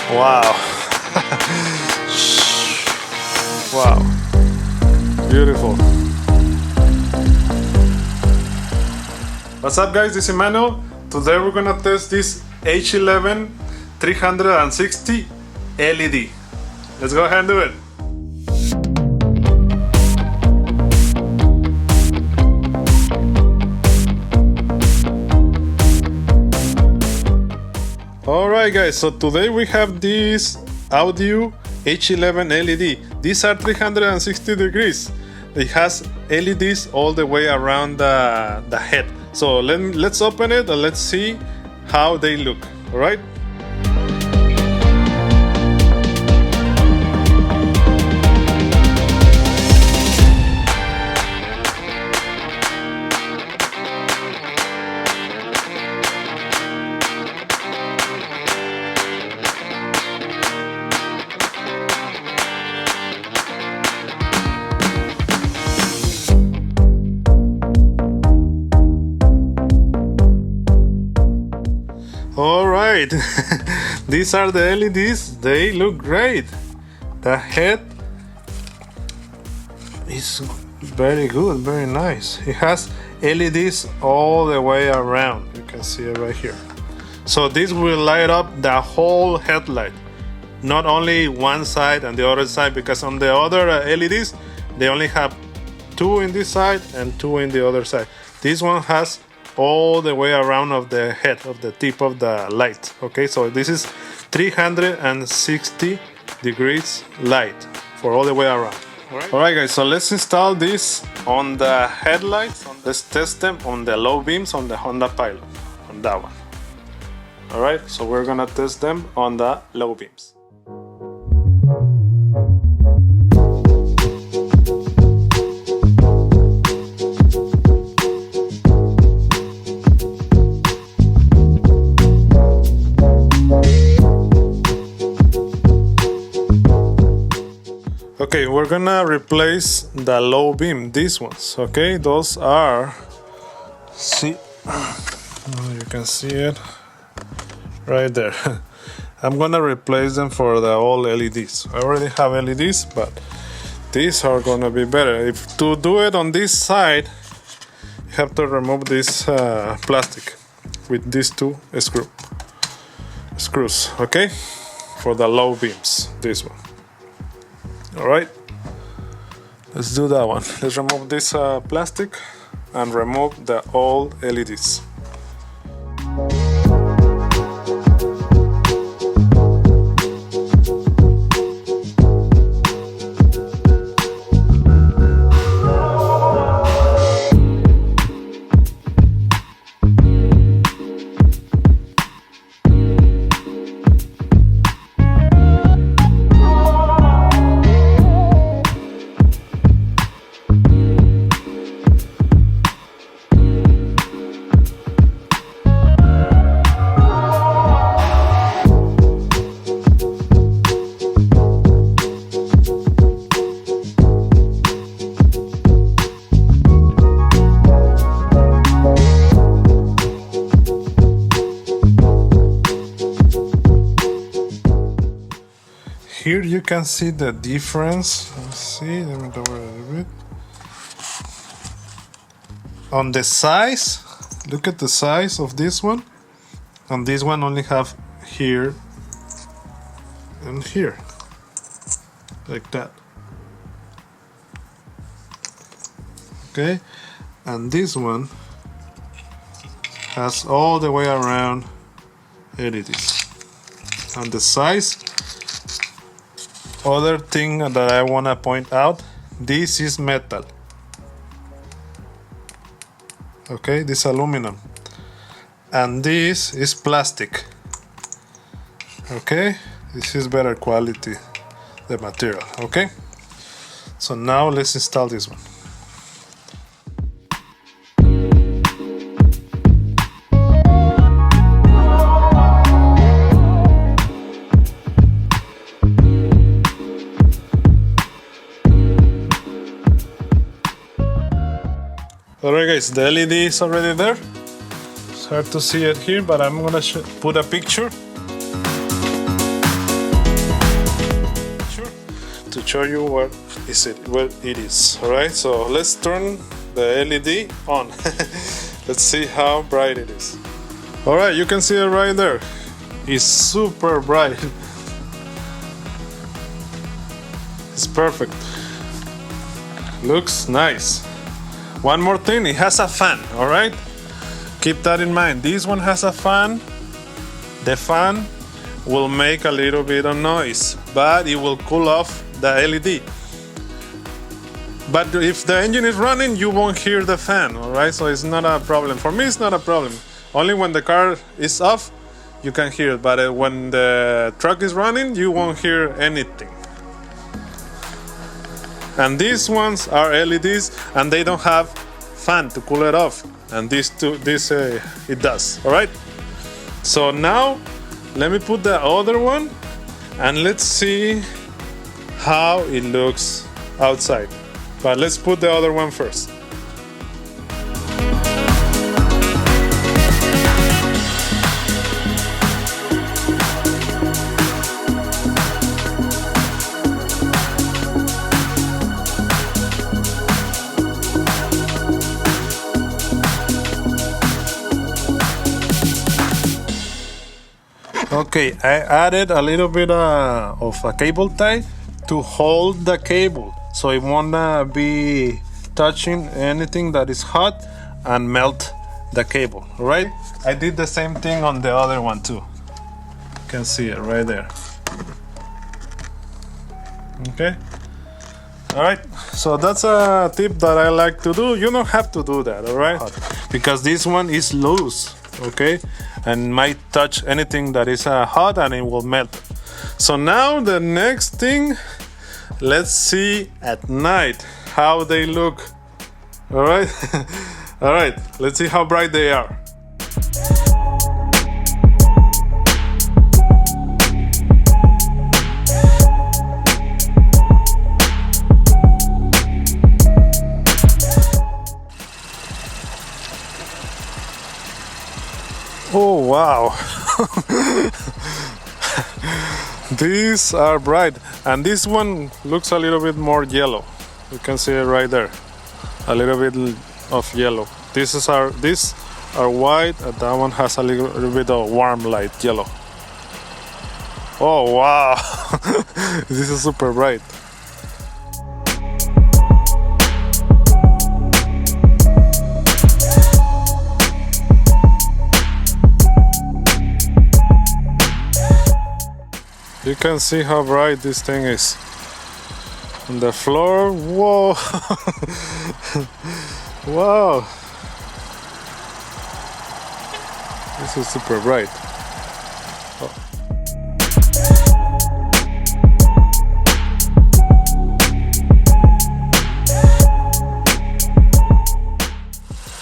Wow. Wow. Beautiful. What's up guys, this is Emmanuel. Today we're gonna test this H11 360 LED. Let's go ahead and do it. Alright guys, so today we have this Audew H11 LED. These are 360 degrees. It has LEDs all the way around the head. So let's open it and let's see how they look. Alright? Alright, these are the LEDs, they look great. The head is very good, very nice. It has LEDs all the way around, you can see it right here. So this will light up the whole headlight, not only one side and the other side, because on the other LEDs, they only have two in this side and two in the other side. This one has all the way around of the head, of the tip of the light. Okay, so this is 360 degrees light for all the way around. Alright guys, so let's install this on the headlights. Let's test them on the low beams on the Honda Pilot, on that one. Alright, so we're gonna test them on the low beams. Okay, we're gonna replace the low beam, these ones. Okay, those are, see, you can see it right there. I'm gonna replace them for the old LEDs. I already have LEDs, but these are gonna be better. If to do it on this side, you have to remove this plastic with these two screws. Okay, for the low beams, this one. Alright, let's do that one. Let's remove this plastic and remove the old LEDs. Here you can see the difference. Let's see, let me lower it a little bit. On the size, look at the size of this one. And this one only have here and here, like that. Okay, and this one has all the way around LEDs. And the size, other thing that I want to point out, this is metal. Okay, this aluminum. And this is plastic. Okay, this is better quality, the material. Okay, so now let's install this one. Alright guys, the LED is already there. It's hard to see it here, but I'm gonna put a picture. to show you what it is. All right, so let's turn the LED on. Let's see how bright it is. All right, you can see it right there. It's super bright. It's perfect. Looks nice. One more thing, it has a fan. All right, keep that in mind. This one has a fan. The fan will make a little bit of noise, but it will cool off the LED. But if the engine is running, you won't hear the fan, all right? So it's not a problem. For me, it's not a problem. Only when the car is off, you can hear it. But when the truck is running, you won't hear anything. And these ones are LEDs, and they don't have fan to cool it off. And it does, all right? So now, let me put the other one, and let's see how it looks outside. But let's put the other one first. Okay, I added a little bit of a cable tie to hold the cable, so it won't be touching anything that is hot and melt the cable, right? I did the same thing on the other one too. You can see it right there. Okay. All right, so that's a tip that I like to do. You don't have to do that, all right? Because this one is loose, okay? And might touch anything that is hot and it will melt. So now the next thing, let's see at night how they look. All right, all right, let's see how bright they are. Oh wow. These are bright, and this one looks a little bit more yellow. You can see it right there, a little bit of yellow. These are white, and that one has a little bit of warm light yellow. Oh wow. This is super bright. You can see how bright this thing is. On the floor, whoa! Wow! This is super bright. Oh.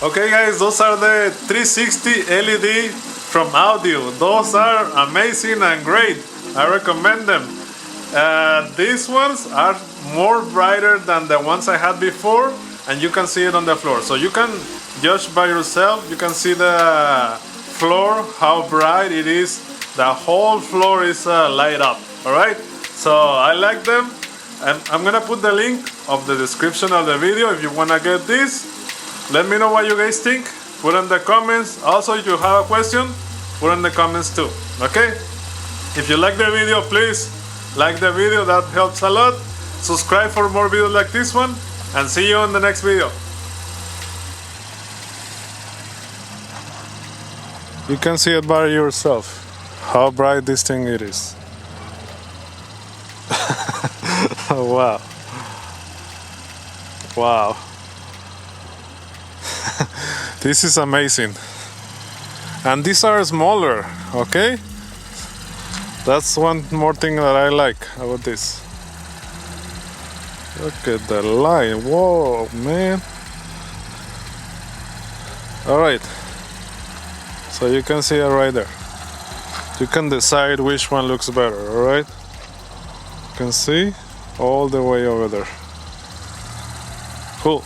Okay guys, those are the 360 LED from Audew. Those are amazing and great. I recommend them. These ones are more brighter than the ones I had before, and you can see it on the floor. So you can judge by yourself. You can see the floor, how bright it is. The whole floor is light up. All right. So I like them, and I'm gonna put the link of the description of the video if you wanna get this. Let me know what you guys think. Put in the comments. Also, if you have a question, put in the comments too. Okay. If you like the video, please like the video, that helps a lot. Subscribe for more videos like this one, and see you in the next video. You can see it by yourself, how bright this thing it is. Wow. Wow. This is amazing. And these are smaller, okay? That's one more thing that I like about this. Look at the light. Whoa, man. Alright. So you can see it right there. You can decide which one looks better, alright? You can see all the way over there. Cool.